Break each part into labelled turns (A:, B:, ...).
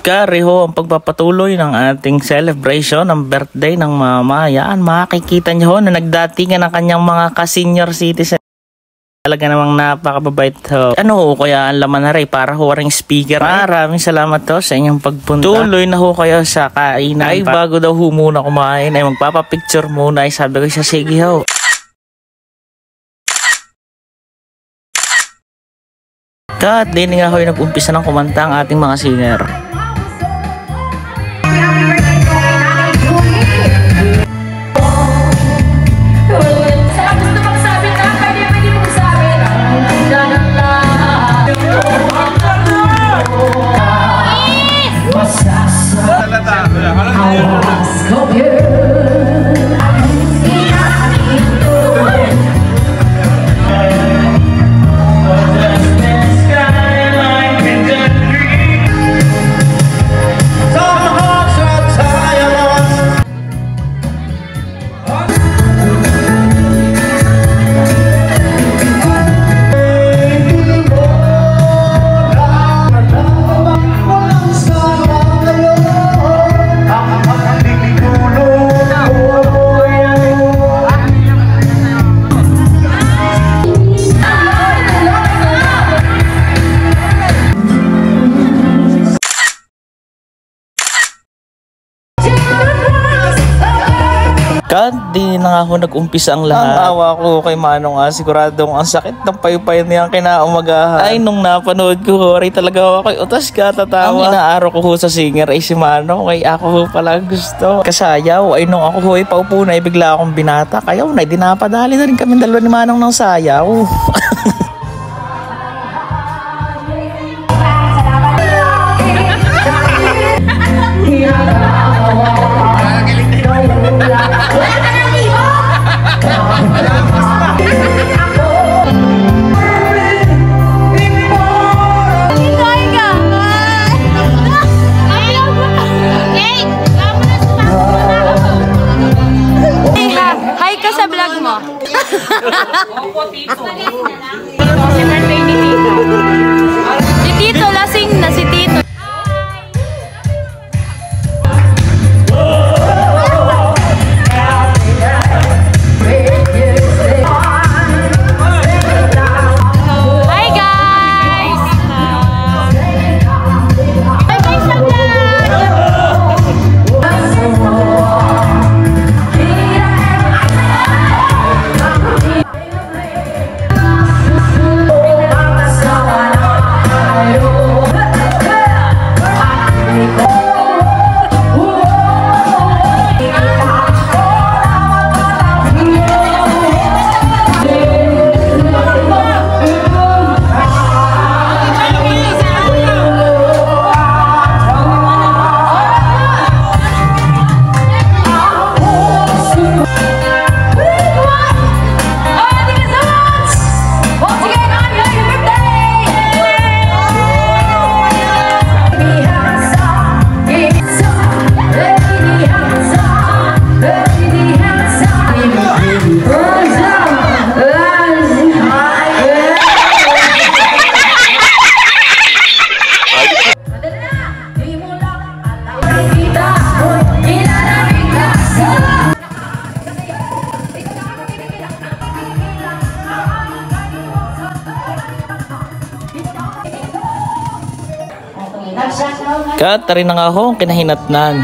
A: Kareho ang pagpapatuloy ng ating celebration ng birthday ng mama. Yan, makikita nyo na nagdatingan ang kanyang mga ka-senior citizen. Talaga namang napakababait ho. Ano ho kaya ang laman na rin para ho ring speaker. Maraming salamat ho sa inyong pagpunta. Tuloy na ho kayo sa kainan. Ay bago daw ho muna kumain ay magpapapicture muna. Ay sabi ko siya, sige ho. At din nga ho yung nag-umpisa ng kumanta ang ating mga singer. Di na nga ako nag-umpisa ang lahat. Ang awa ko kay Manong siguradong ang sakit ng paypay niyang kinaumagahan. Ay nung napanood ko horay talaga ako kay utas ka tatawa. Ang inaaro ko ho sa singer ay si Manong ay ako ho pala gusto. Kasayaw ay nung ako ho ay paupo na bigla akong binata. Kayaw na dinapadali na rin kami dalawa ni Manong ng sayaw.
B: Hi ka sa vlog mo.
C: Opo, Tito.
B: Si birthday ni Tito. Si Tito, lasing na si Tito. Hi guys! Hi guys sa vlog!
A: Kat rin na nga ho kinahinatnan.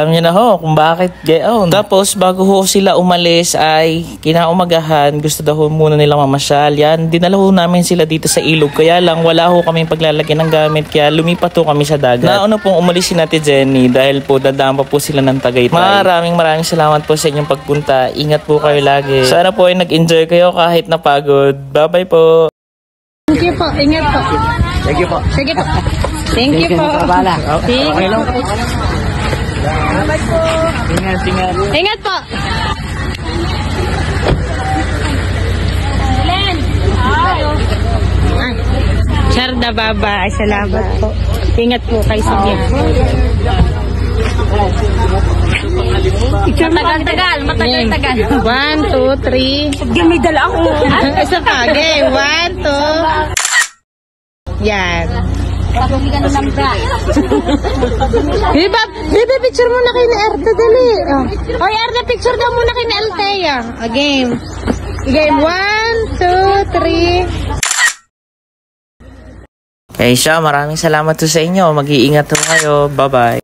A: Alam niyo na ho kung bakit gayon. Tapos bago ho sila umalis ay kinaumagahan, gusto daw ho muna nilang mamasyal. Yan, dinala ho namin sila dito sa ilog. Kaya lang wala ho kaming paglalagyan ng gamit kaya lumipat ho kami sa dagat. Nauna pong umalis si Ate Jenny dahil po dadaan pa po sila ng Tagaytay. Maraming salamat po sa inyong pagpunta. Ingat po kayo lagi. Sana po ay nag-enjoy kayo kahit napagod. Bye-bye po.
B: Thank you po. Ingat po.
A: Thank you po.
B: Sige po. Thank you po.
A: Okay lang po. Ingat.
B: Ingat po. Sharda Baba, ay salamat po. Ingat po kayo sa biyahe. Matagal-tagal. 1, 2, 3. Game, may dala ako. Isa pa, game. 1, 2. Yan. Bebe, picture muna kayo ni Erda, dali. Oy, Erda, picture daw muna kayo ni Althea. Game. Game, 1, 2, 3.
A: Hey siya, maraming salamat po sa inyo. Mag-iingat po kayo. Bye-bye.